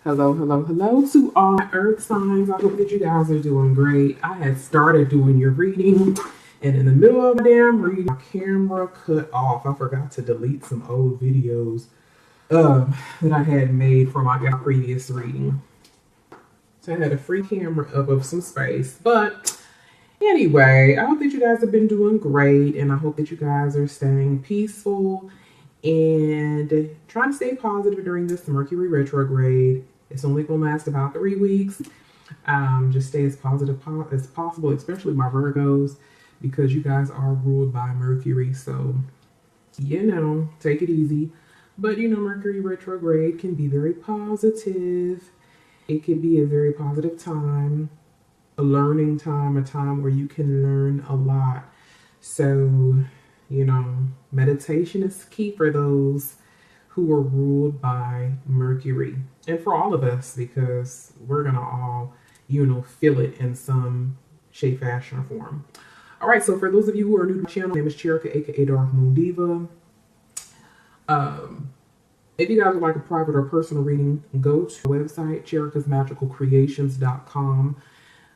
Hello, hello, hello to all my earth signs. I hope that you guys are doing great. I had started doing your reading, and in the middle of my damn reading, my camera cut off. I forgot to delete some old videos that I had made for my previous reading. So I had a free camera up of some space. But anyway, I hope that you guys have been doing great, and I hope that you guys are staying peaceful and trying to stay positive during this Mercury retrograde. It's only going to last about 3 weeks. Just stay as positive as possible, especially my Virgos, because you guys are ruled by Mercury. So, take it easy. But, Mercury retrograde can be very positive. It can be a very positive time, a learning time, a time where you can learn a lot. So, meditation is key for those who are ruled by Mercury, and for all of us, because we're going to all, feel it in some shape, fashion, or form. All right, so for those of you who are new to my channel, my name is Cherika, aka Dark Moon Diva. If you guys would like a private or personal reading, go to the website, cherikasmagicalcreations.com.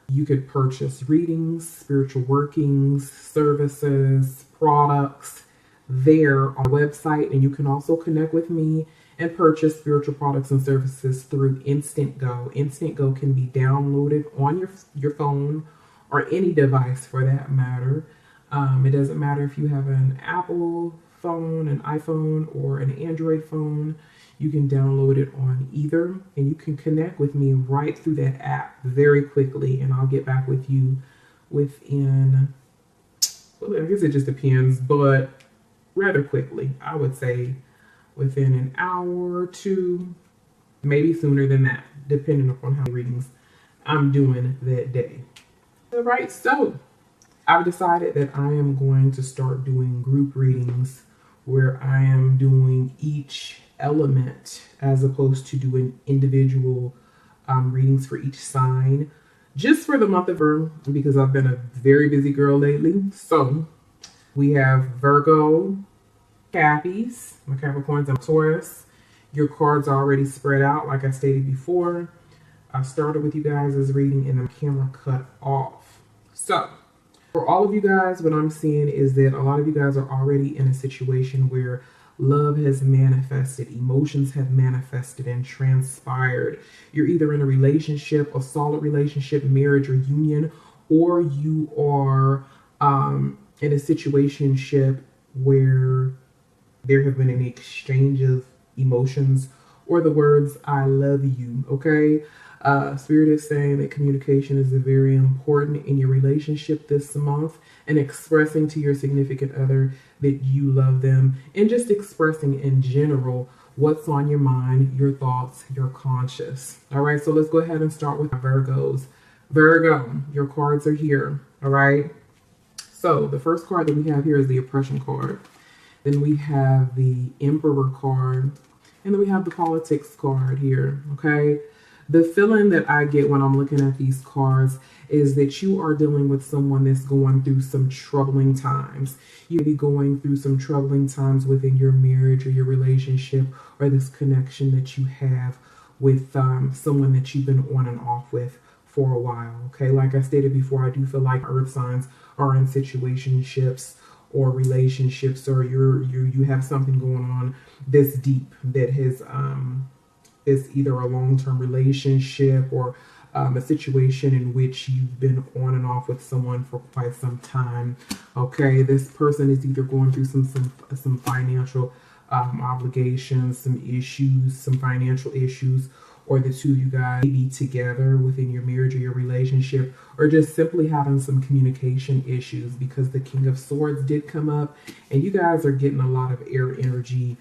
You could purchase readings, spiritual workings, services, products there on the website, and you can also connect with me and purchase spiritual products and services through Instant Go. Instant Go can be downloaded on your phone or any device for that matter. It doesn't matter if you have an Apple phone, an iPhone, or an Android phone. You can download it on either, and you can connect with me right through that app very quickly, and I'll get back with you within, well, I guess it just depends, but rather quickly. I would say within an hour or two, maybe sooner than that, depending upon how many readings I'm doing that day. All right, so I've decided that I am going to start doing group readings where I am doing each element as opposed to doing individual readings for each sign, just for the month of Virgo, because I've been a very busy girl lately. So we have Virgo, Cappies, my Capricorns, and Taurus. Your cards are already spread out, like I stated before. I started with you guys as reading and the camera cut off. So for all of you guys, what I'm seeing is that a lot of you guys are already in a situation where love has manifested, emotions have manifested and transpired. You're either in a relationship, a solid relationship, marriage, or union, or you are in a situationship where there have been an exchange of emotions or the words, I love you, okay? Spirit is saying that communication is very important in your relationship this month, and expressing to your significant other that you love them, and just expressing in general what's on your mind, your thoughts, your conscious. All right, so let's go ahead and start with Virgos. Virgo, your cards are here, all right? So the first card that we have here is the Oppression card. Then we have the Emperor card, and then we have the Politics card here, okay? The feeling that I get when I'm looking at these cards is that you are dealing with someone that's going through some troubling times. You'll be going through some troubling times within your marriage or your relationship, or this connection that you have with someone that you've been on and off with for a while, okay? Like I stated before, I do feel like earth signs are in situationships or relationships, or you have something going on this deep that has is either a long-term relationship or a situation in which you've been on and off with someone for quite some time. Okay, this person is either going through some financial obligations, some issues, some financial issues, or the two of you guys may be together within your marriage or your relationship, or just simply having some communication issues, because the King of Swords did come up, and you guys are getting a lot of air energy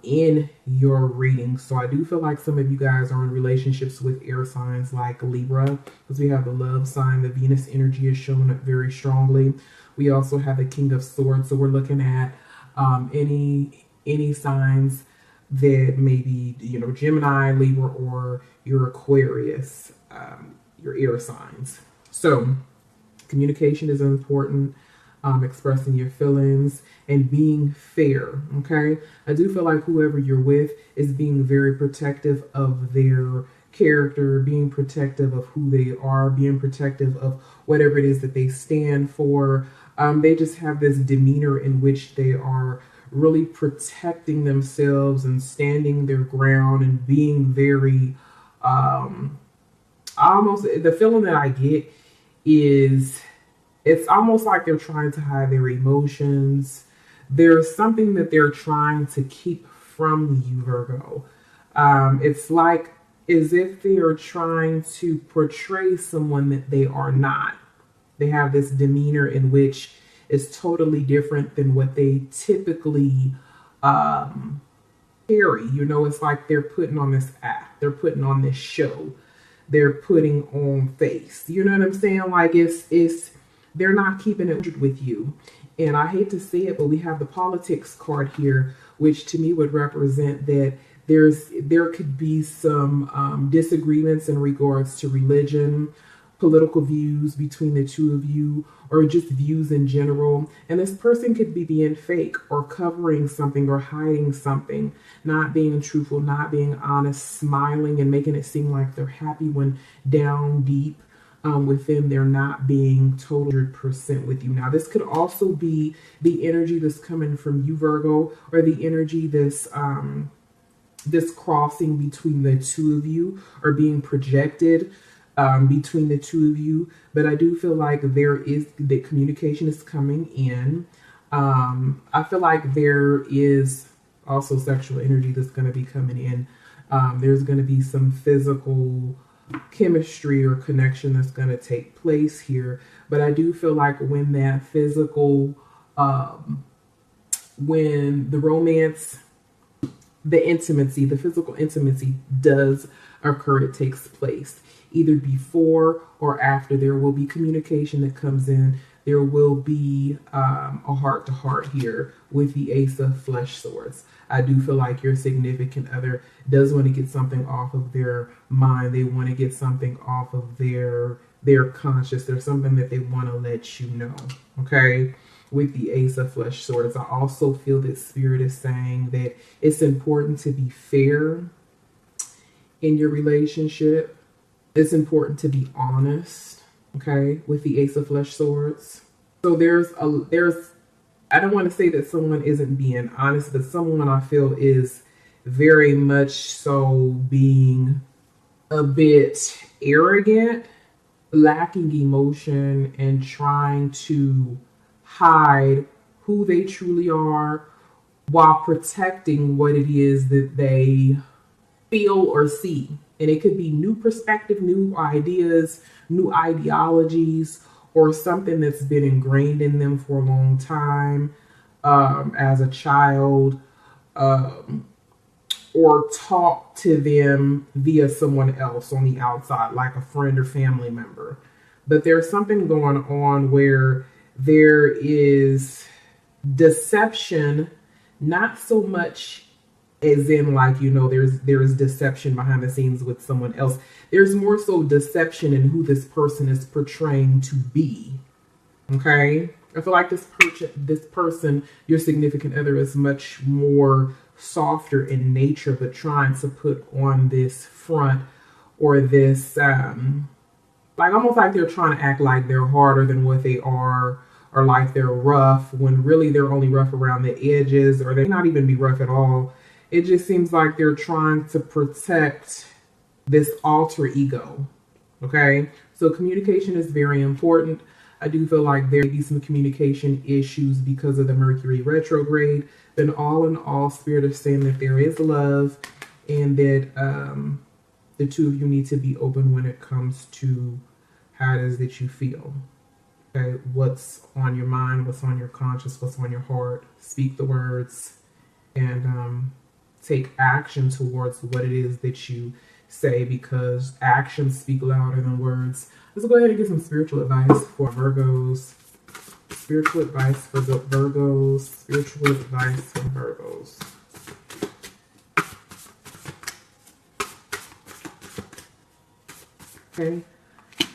in your reading. So I do feel like some of you guys are in relationships with air signs like Libra, because we have the love sign. The Venus energy is showing up very strongly. We also have the King of Swords, so we're looking at any signs that maybe, Gemini, Libra, or your Aquarius, your air signs. So communication is important. expressing your feelings, and being fair. Okay, I do feel like whoever you're with is being very protective of their character, being protective of who they are, being protective of whatever it is that they stand for. They just have this demeanor in which they are really protecting themselves and standing their ground and being very almost, the feeling that I get is it's almost like they're trying to hide their emotions. There's something that they're trying to keep from you, Virgo. It's like as if they are trying to portray someone that they are not. They have this demeanor in which is totally different than what they typically carry. You know, it's like they're putting on this act, they're putting on this show, they're putting on face. You know what I'm saying? Like it's they're not keeping it with you. And I hate to say it, but we have the politics card here, which to me would represent that there could be some disagreements in regards to religion, political views between the two of you, or just views in general. And this person could be being fake or covering something or hiding something, not being truthful, not being honest, smiling and making it seem like they're happy when down deep within they're not being total 100% with you. Now, this could also be the energy that's coming from you, Virgo, or the energy that's this crossing between the two of you or being projected between the two of you. But I do feel like the communication is coming in. I feel like there is also sexual energy that's going to be coming in. There's going to be some physical chemistry or connection that's going to take place here. But I do feel like when that physical, when the romance, the intimacy, the physical intimacy does occur, it takes place either before or after. There will be communication that comes in. There will be a heart to heart here with the Ace of Flesh Swords. I do feel like your significant other does want to get something off of their mind. They want to get something off of their conscious. There's something that they want to let you know. Okay. With the Ace of Flesh Swords, I also feel that Spirit is saying that it's important to be fair in your relationship. It's important to be honest, okay, with the Ace of Flesh Swords. So there's I don't want to say that someone isn't being honest, but someone I feel is very much so being a bit arrogant, lacking emotion, and trying to hide who they truly are while protecting what it is that they feel or see. And it could be new perspective, new ideas, new ideologies, or something that's been ingrained in them for a long time as a child, or taught to them via someone else on the outside, like a friend or family member. But there's something going on where there is deception, not so much as in like, you know, there's deception behind the scenes with someone else. There's more so deception in who this person is portraying to be. Okay? I feel like this person, your significant other, is much more softer in nature, but trying to put on this front or this, like almost like they're trying to act like they're harder than what they are, or like they're rough when really they're only rough around the edges, or they may not even be rough at all. It just seems like they're trying to protect this alter ego. Okay, so communication is very important. I do feel like there may be some communication issues because of the Mercury retrograde. Then all in all, Spirit is saying that there is love, and that the two of you need to be open when it comes to how it is that you feel. Okay, what's on your mind, what's on your conscience, what's on your heart. Speak the words and take action towards what it is that you say, because actions speak louder than words. Let's go ahead and get some spiritual advice for Virgos. Spiritual advice for the Virgos. Spiritual advice for Virgos. Okay.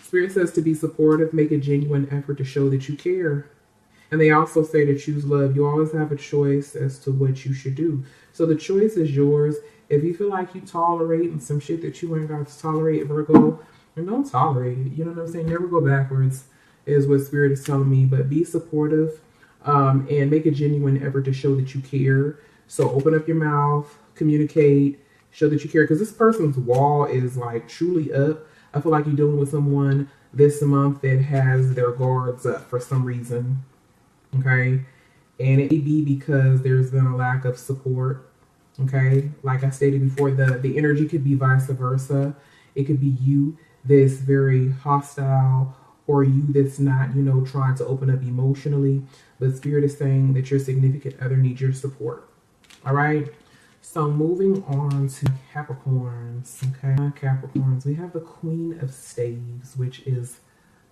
Spirit says to be supportive, make a genuine effort to show that you care. And they also say to choose love. You always have a choice as to what you should do. So the choice is yours. If you feel like you tolerating some shit that you ain't got to tolerate, Virgo, then don't tolerate it. You know what I'm saying? Never go backwards is what Spirit is telling me. But be supportive, and make a genuine effort to show that you care. So open up your mouth, communicate, show that you care. Because this person's wall is like truly up. I feel like you're dealing with someone this month that has their guards up for some reason. Okay. And it may be because there's been a lack of support. Okay. Like I stated before, the energy could be vice versa. It could be you that's very hostile, or you that's not, trying to open up emotionally. But Spirit is saying that your significant other needs your support. All right. So moving on to Capricorns. Okay. Capricorns, we have the Queen of Staves, which is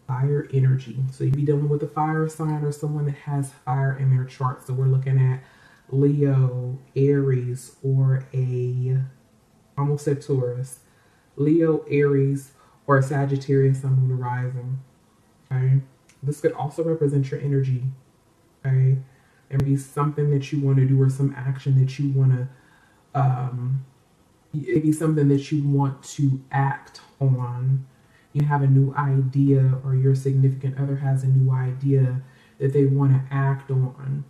fire energy. So you'd be dealing with a fire sign or someone that has fire in their chart. So we're looking at Leo, Aries, or almost said Taurus. Leo, Aries, or Sagittarius, Sun, Moon, Rising. Okay. This could also represent your energy. Okay. It may be something that you want to do, or some action that you want to, it may be something that you want to act on. You have a new idea, or your significant other has a new idea that they want to act on.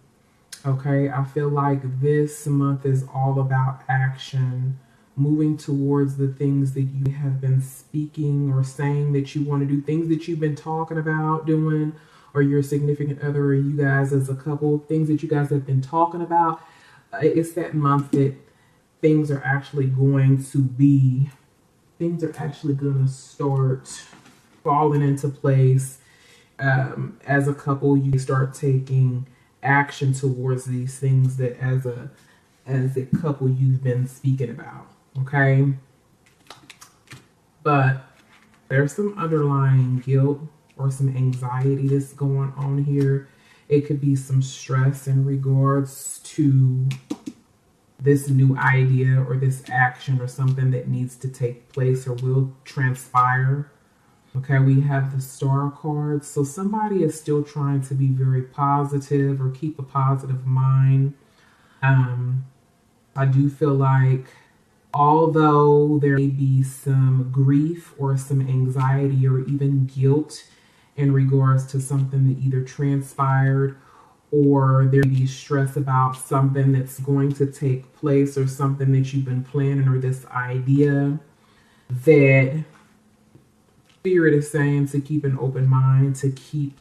Okay, I feel like this month is all about action, moving towards the things that you have been speaking or saying that you want to do, things that you've been talking about doing, or your significant other, or you guys as a couple, things that you guys have been talking about. It's that month that things are actually going to start falling into place. As a couple, you start taking action towards these things that as a couple you've been speaking about. Okay. But there's some underlying guilt or some anxiety that's going on here. It could be some stress in regards to this new idea or this action or something that needs to take place or will transpire. Okay, we have the Star card. So somebody is still trying to be very positive or keep a positive mind. I do feel like although there may be some grief or some anxiety or even guilt in regards to something that either transpired, or there may be stress about something that's going to take place or something that you've been planning, or this idea, that Spirit is saying to keep an open mind, to keep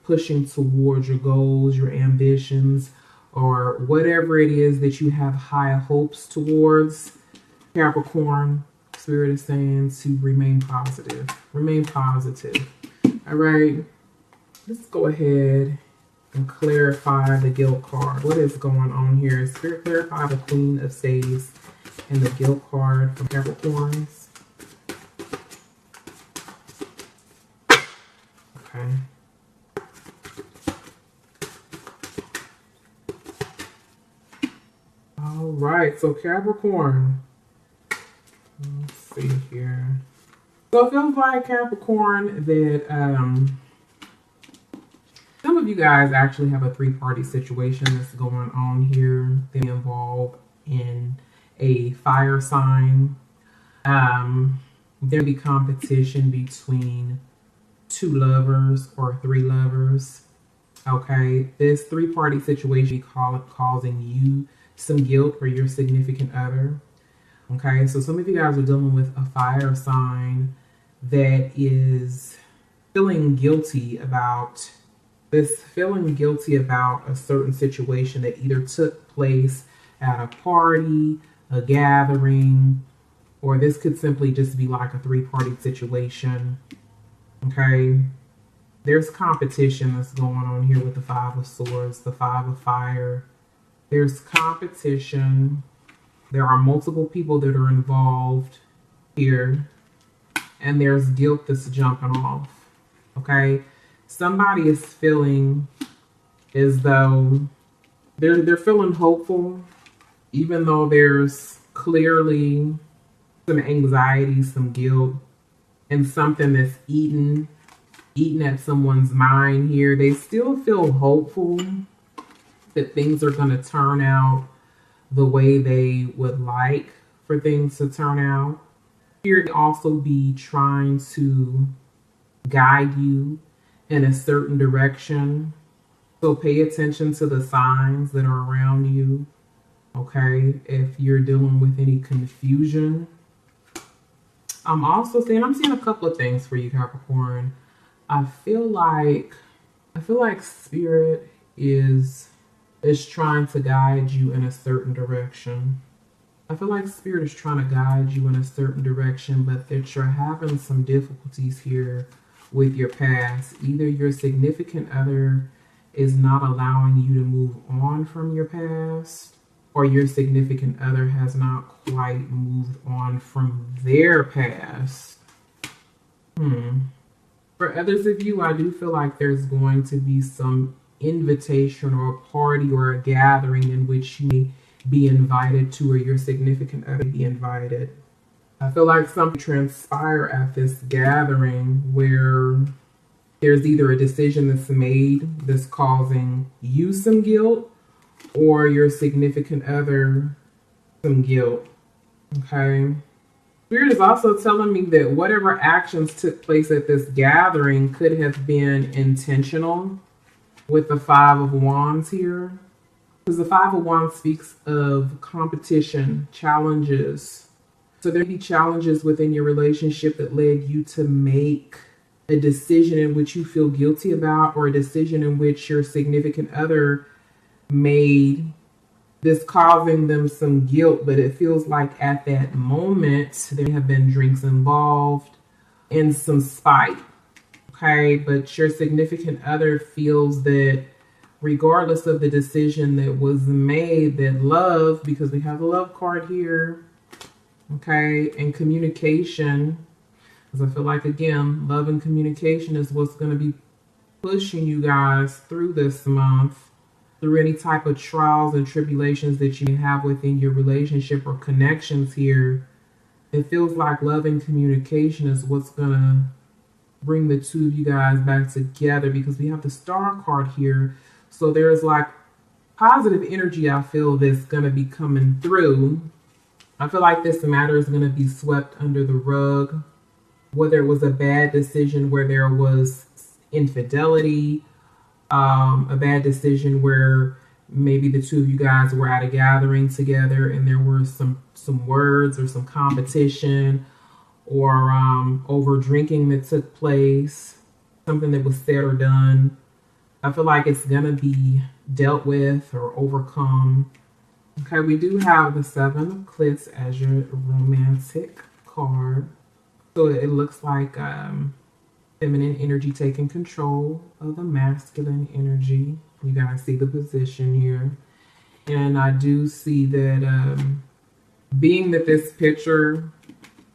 pushing towards your goals, your ambitions, or whatever it is that you have high hopes towards. Capricorn, Spirit is saying to remain positive. Remain positive. All right. Let's go ahead and clarify the guilt card. What is going on here? Spirit, clarify the Queen of Staves and the guilt card for Capricorns. Okay. All right, so Capricorn. Let's see here. So it feels like Capricorn that some of you guys actually have a three-party situation that's going on here. They involve in a fire sign. There'll be competition between two lovers or three lovers. Okay, this three-party situation causing you some guilt or your significant other. Okay, so some of you guys are dealing with a fire sign that is feeling guilty about a certain situation that either took place at a party, a gathering, or this could simply just be like a three-party situation. Okay, there's competition that's going on here with the Five of Swords, the Five of Fire. There's competition. There are multiple people that are involved here, and there's guilt that's jumping off. Okay, somebody is feeling as though they're feeling hopeful, even though there's clearly some anxiety, some guilt, and something that's eating eating at someone's mind here. They still feel hopeful that things are going to turn out the way they would like for things to turn out. Spirit also be trying to guide you in a certain direction. So pay attention to the signs that are around you. Okay, if you're dealing with any confusion. I'm seeing a couple of things for you, Capricorn. I feel like Spirit is trying to guide you in a certain direction. I feel like Spirit is trying to guide you in a certain direction, but that you're having some difficulties here with your past. Either your significant other is not allowing you to move on from your past, or your significant other has not quite moved on from their past. For others of you, I do feel like there's going to be some invitation or a party or a gathering in which you may be invited to, or your significant other be invited. I feel like something transpire at this gathering where there's either a decision that's made that's causing you some guilt, or your significant other some guilt. Okay. Spirit is also telling me that whatever actions took place at this gathering could have been intentional with the Five of Wands here. Because the Five of Wands speaks of competition, challenges. So there may be challenges within your relationship that led you to make a decision in which you feel guilty about, or a decision in which your significant other made this causing them some guilt. But it feels like at that moment there have been drinks involved and some spite. Okay, but your significant other feels that regardless of the decision that was made, that love, because we have the love card here, okay, and communication, because I feel like, again, love and communication is what's going to be pushing you guys through this month, through any type of trials and tribulations that you have within your relationship or connections here. It feels like love and communication is what's going to bring the two of you guys back together, because we have the Star card here. So there's like positive energy, I feel, that's going to be coming through. I feel like this matter is going to be swept under the rug, whether it was a bad decision where there was infidelity, a bad decision where maybe the two of you guys were at a gathering together and there were some words or some competition, or over drinking that took place, something that was said or done. I feel like it's going to be dealt with or overcome. Okay, we do have the Seven of Clips as your romantic card. So it looks like feminine energy taking control of the masculine energy. You guys see the position here. And I do see that being that this picture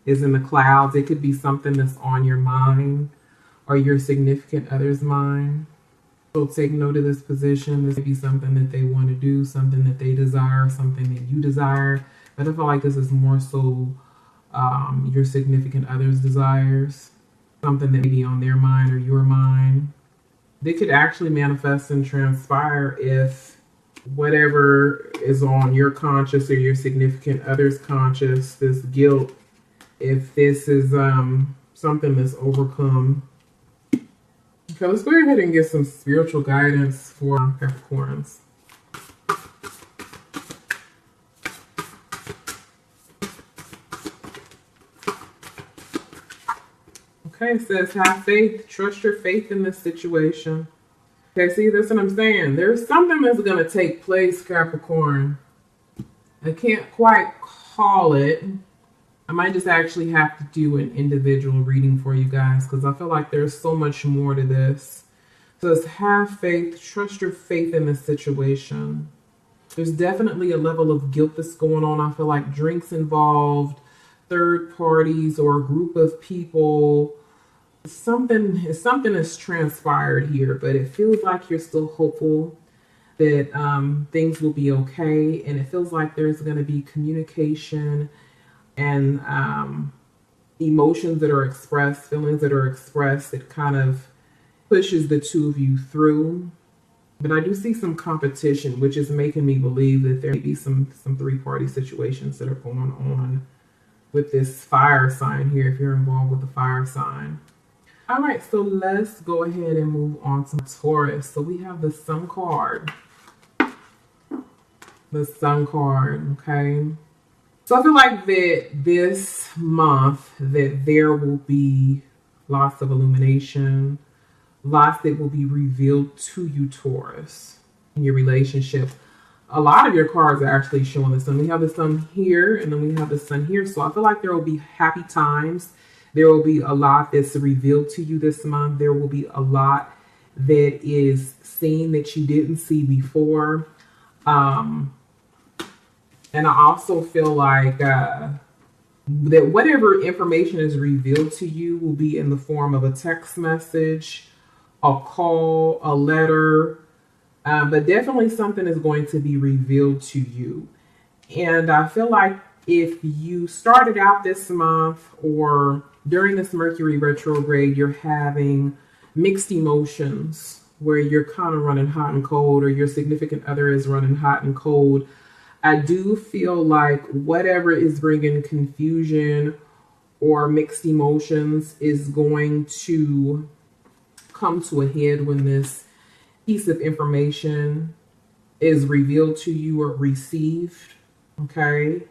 is in the clouds, it could be something that's on your mind or your significant other's mind. So take note of this position. This may be something that they want to do, something that they desire, something that you desire. But I feel like this is more so your significant other's desires, something that may be on their mind or your mind. They could actually manifest and transpire if whatever is on your conscious or your significant other's conscious, this guilt, if this is something that's overcome. Okay, let's go ahead and get some spiritual guidance for Capricorns. Okay, it says have faith, trust your faith in this situation. Okay, see, that's what I'm saying. There's something that's going to take place, Capricorn. I can't quite call it. I might just actually have to do an individual reading for you guys, because I feel like there's so much more to this. So it's have faith, trust your faith in this situation. There's definitely a level of guilt that's going on. I feel like drinks involved, third parties, or a group of people. Something has transpired here, but it feels like you're still hopeful that things will be okay. And it feels like there's going to be communication and emotions that are expressed, feelings that are expressed that kind of pushes the two of you through. But I do see some competition, which is making me believe that there may be some three-party situations that are going on with this fire sign here, if you're involved with the fire sign. All right, so let's go ahead and move on to Taurus. So we have the Sun card. The Sun card, okay? So I feel like that this month that there will be lots of illumination, lots that will be revealed to you, Taurus, in your relationship. A lot of your cards are actually showing the Sun. We have the Sun here, and then we have the Sun here. So I feel like there will be happy times. There will be a lot that's revealed to you this month. There will be a lot that is seen that you didn't see before. And I also feel like that whatever information is revealed to you will be in the form of a text message, a call, a letter, but definitely something is going to be revealed to you. And I feel like if you started out this month or during this Mercury retrograde, you're having mixed emotions where you're kind of running hot and cold, or your significant other is running hot and cold. I do feel like whatever is bringing confusion or mixed emotions is going to come to a head when this piece of information is revealed to you or received. Okay.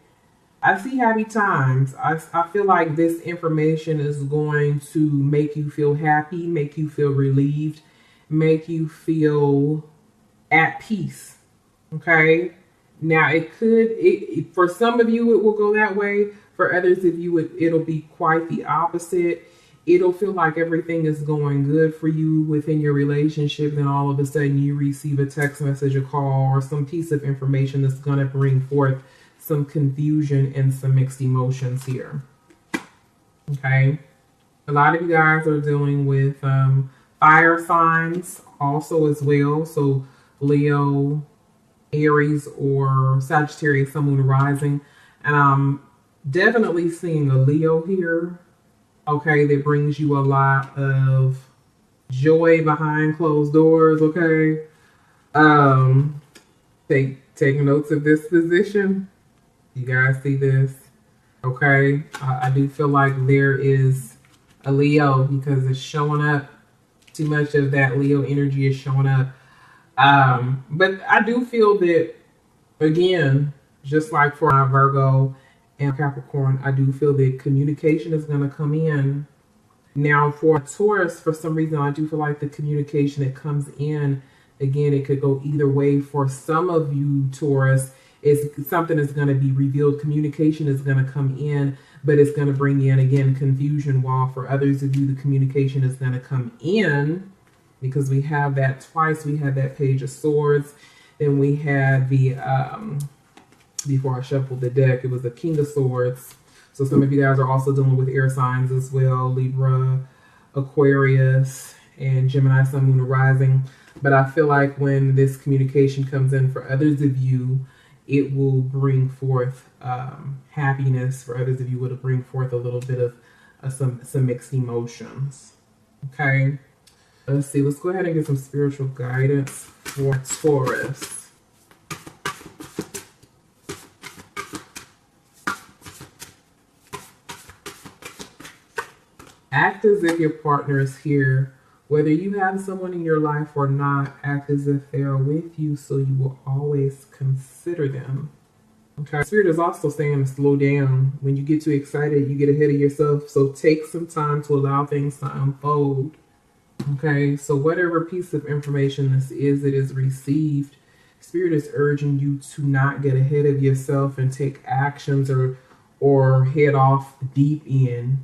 I see happy times. I feel like this information is going to make you feel happy, make you feel relieved, make you feel at peace. Okay. Now for some of you, it will go that way. For others of you, it'll be quite the opposite. It'll feel like everything is going good for you within your relationship. Then all of a sudden you receive a text message, a call, or some piece of information that's going to bring forth some confusion and some mixed emotions here. Okay. A lot of you guys are dealing with fire signs also as well. So Leo, Aries, or Sagittarius, Sun, Moon, Rising. And I'm definitely seeing a Leo here. Okay, that brings you a lot of joy behind closed doors. Okay. Take notes of this position. You guys see this? Okay. I do feel like there is a Leo because it's showing up. Too much of that Leo energy is showing up. But I do feel that, again, just like for our Virgo and Capricorn, I do feel that communication is going to come in. Now for Taurus, for some reason, I do feel like the communication that comes in, again, it could go either way. For some of you, Taurus, is something is going to be revealed. Communication is going to come in, but it's going to bring in, again, confusion. While for others of you, the communication is going to come in, because we have that twice. We have that Page of Swords. Then we had the, before I shuffled the deck, it was the King of Swords. So some of you guys are also dealing with air signs as well. Libra, Aquarius, and Gemini, Sun, Moon, Rising. But I feel like when this communication comes in for others of you, it will bring forth happiness. For others of you, it'll bring forth a little bit of some mixed emotions. Okay. Let's see. Let's go ahead and get some spiritual guidance for Taurus. Act as if your partner is here. Whether you have someone in your life or not, act as if they are with you, so you will always consider them. Okay. Spirit is also saying to slow down. When you get too excited, you get ahead of yourself. So take some time to allow things to unfold. Okay, so whatever piece of information this is that is received, Spirit is urging you to not get ahead of yourself and take actions or head off deep in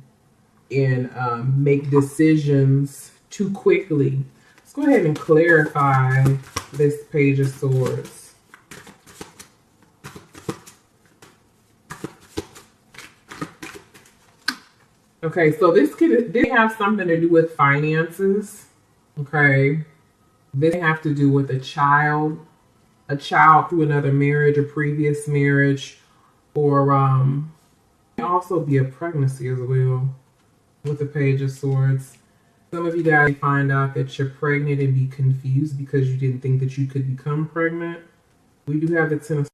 and make decisions too quickly. Let's go ahead and clarify this Page of Swords. Okay, so this could have something to do with finances. Okay, this may have to do with a child through another marriage, a previous marriage, or it can also be a pregnancy as well with the Page of Swords. Some of you guys find out that you're pregnant and be confused because you didn't think that you could become pregnant. We do have the Ten of